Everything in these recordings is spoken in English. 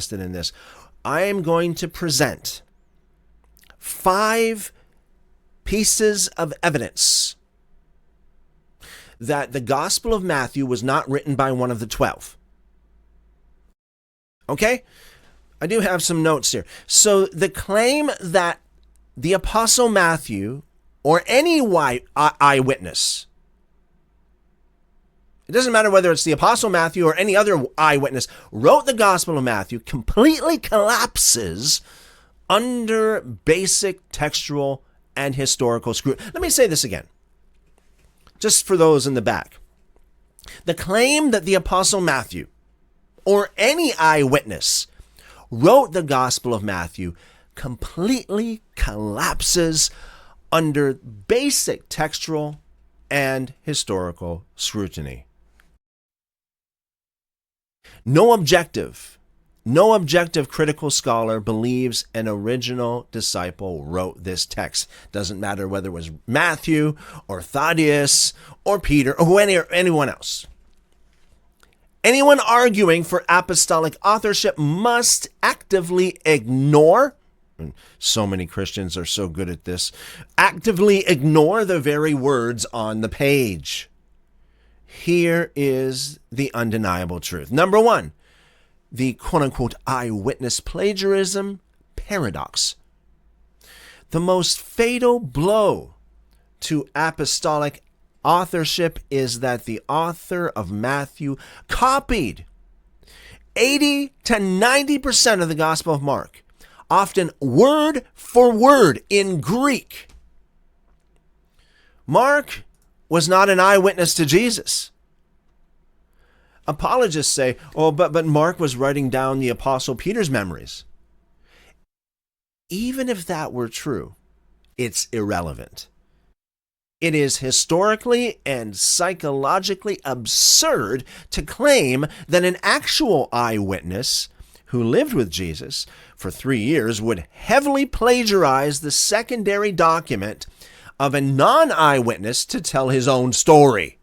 in this. I am going to present 5 pieces of evidence that the Gospel of Matthew was not written by one of the 12. Okay? I do have some notes here. So the claim that the Apostle Matthew or any eyewitness, it doesn't matter whether it's the Apostle Matthew or any other eyewitness, wrote the Gospel of Matthew, completely collapses under basic textual and historical scrutiny. Let me say this again, just for those in the back. The claim that the Apostle Matthew or any eyewitness wrote the Gospel of Matthew completely collapses under basic textual and historical scrutiny. No objective critical scholar believes an original disciple wrote this text. Doesn't matter whether it was Matthew or Thaddeus or Peter or anyone else. Anyone arguing for apostolic authorship must actively ignore, and so many Christians are so good at this, actively ignore the very words on the page. Here is the undeniable truth. Number 1, the quote-unquote eyewitness plagiarism paradox. The most fatal blow to apostolic authorship is that the author of Matthew copied 80 to 90% of the Gospel of Mark, often word for word in Greek. Mark was not an eyewitness to Jesus. Apologists say, but Mark was writing down the Apostle Peter's memories. Even if that were true, it's irrelevant. It is historically and psychologically absurd to claim that an actual eyewitness who lived with Jesus for 3 years would heavily plagiarize the secondary document of a non-eyewitness to tell his own story.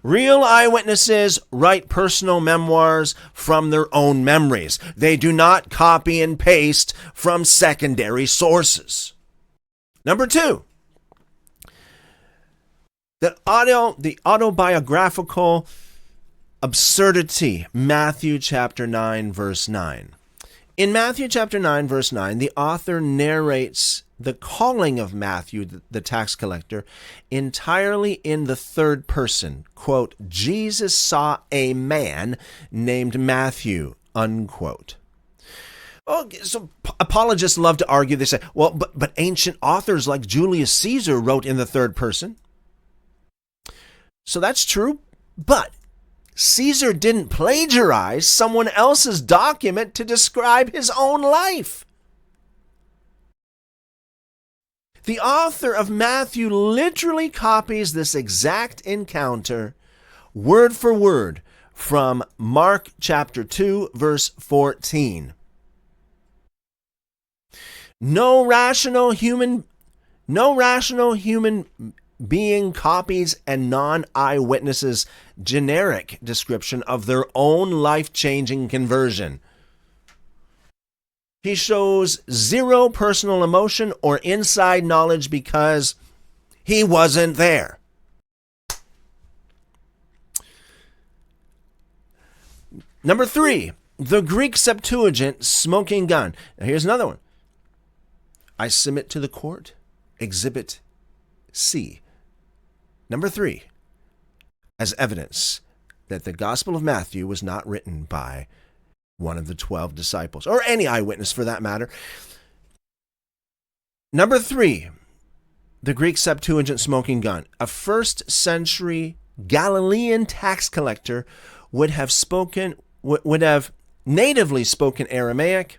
Real eyewitnesses write personal memoirs from their own memories. They do not copy and paste from secondary sources. Number 2, the autobiographical absurdity, Matthew chapter 9, verse 9. In Matthew chapter 9, verse 9, the author narrates the calling of Matthew, the tax collector, entirely in the third person. Quote, Jesus saw a man named Matthew, unquote. Oh, so apologists love to argue. They say, well, but ancient authors like Julius Caesar wrote in the third person. So that's true, but Caesar didn't plagiarize someone else's document to describe his own life. The author of Matthew literally copies this exact encounter, word for word, from Mark chapter 2, verse 14. No rational human being copies a non-eyewitness's generic description of their own life-changing conversion. He shows zero personal emotion or inside knowledge because he wasn't there. Number 3, the Greek Septuagint smoking gun. Now here's another one. I submit to the court, Exhibit C. Number 3, as evidence that the Gospel of Matthew was not written by one of the 12 disciples, or any eyewitness for that matter. Number 3, the Greek Septuagint smoking gun. A first century Galilean tax collector would have natively spoken Aramaic,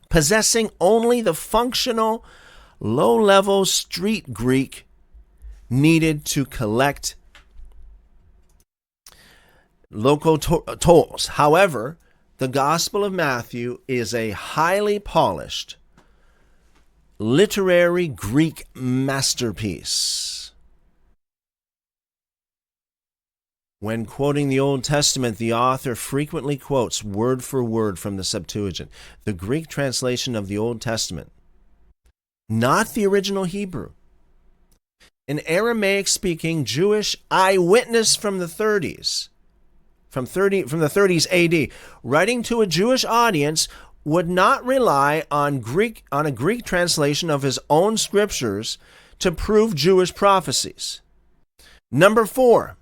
possessing only the functional, low-level street Greek needed to collect local tolls. However, the Gospel of Matthew is a highly polished literary Greek masterpiece. When quoting the Old Testament, the author frequently quotes word for word from the Septuagint, the Greek translation of the Old Testament, not the original Hebrew. An Aramaic-speaking Jewish eyewitness from the 30s, from the 30s AD, writing to a Jewish audience, would not rely on a Greek translation of his own scriptures to prove Jewish prophecies. Number 4,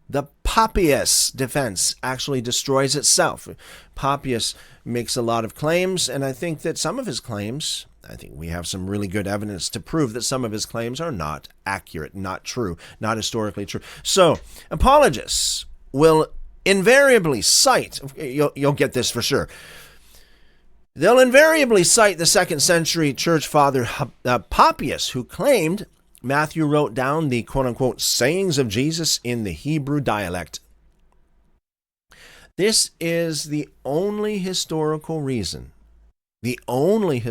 the Papias defense actually destroys itself. Papias makes a lot of claims, and I think that some of his claims, I think we have some really good evidence to prove that some of his claims are not accurate, not true, not historically true. So, apologists will invariably cite, you'll get this for sure, they'll invariably cite the 2nd century church father Papias, who claimed Matthew wrote down the quote-unquote sayings of Jesus in the Hebrew dialect. This is the only historical reason the early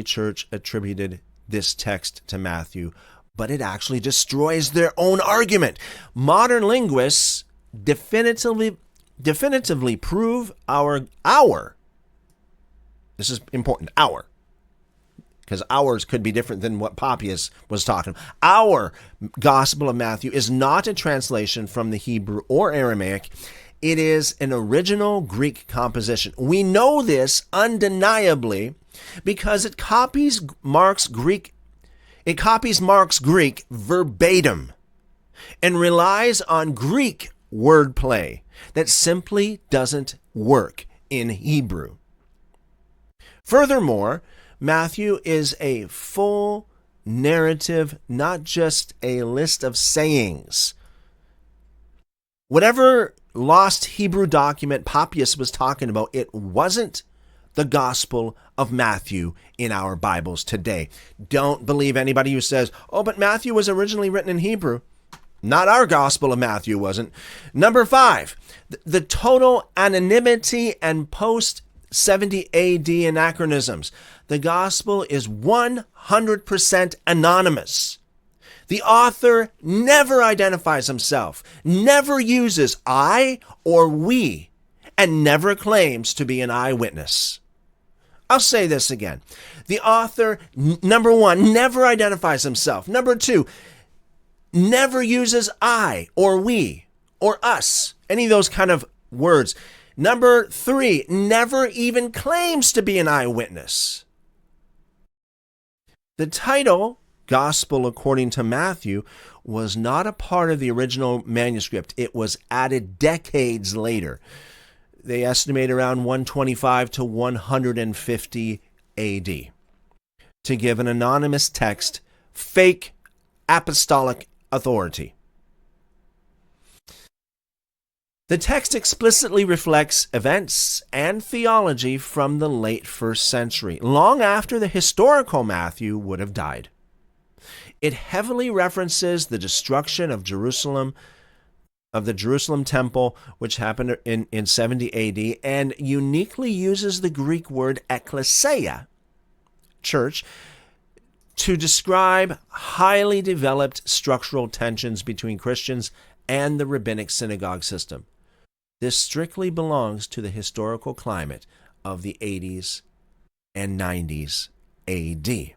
church attributed this text to Matthew, but it actually destroys their own argument. Modern linguists definitively prove our, this is important, because ours could be different than what Papias was talking. Our Gospel of Matthew is not a translation from the Hebrew or Aramaic. It is an original Greek composition. We know this undeniably because it copies Mark's Greek verbatim and relies on Greek wordplay that simply doesn't work in Hebrew. Furthermore, Matthew is a full narrative, not just a list of sayings. Whatever lost Hebrew document Papias was talking about, it wasn't the Gospel of Matthew in our Bibles today. Don't believe anybody who says, oh, but Matthew was originally written in Hebrew. Not our Gospel of Matthew wasn't. Number 5, the total anonymity and post-70 AD anachronisms. The Gospel is 100% anonymous. The author never identifies himself, never uses I or we, and never claims to be an eyewitness. I'll say this again. The author, number 1, never identifies himself. Number 2, never uses I or we or us, any of those kind of words. Number 3, never even claims to be an eyewitness. The title, Gospel according to Matthew, was not a part of the original manuscript. It was added decades later. They estimate around 125 to 150 AD to give an anonymous text fake apostolic authority. The text explicitly reflects events and theology from the late 1st century, long after the historical Matthew would have died. It heavily references the destruction of Jerusalem, of the Jerusalem temple, which happened in 70 AD, and uniquely uses the Greek word ekklesia, church, to describe highly developed structural tensions between Christians and the rabbinic synagogue system. This strictly belongs to the historical climate of the 80s and 90s AD.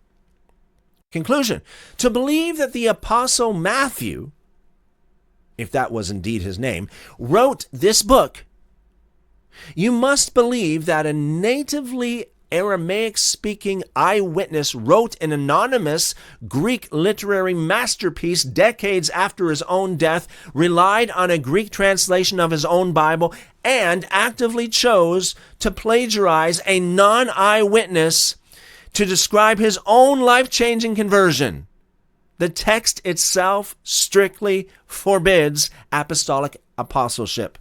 Conclusion: to believe that the Apostle Matthew, if that was indeed his name, wrote this book, you must believe that a natively Aramaic-speaking eyewitness wrote an anonymous Greek literary masterpiece decades after his own death, relied on a Greek translation of his own Bible, and actively chose to plagiarize a non-eyewitness to describe his own life-changing conversion. The text itself strictly forbids apostolic authorship.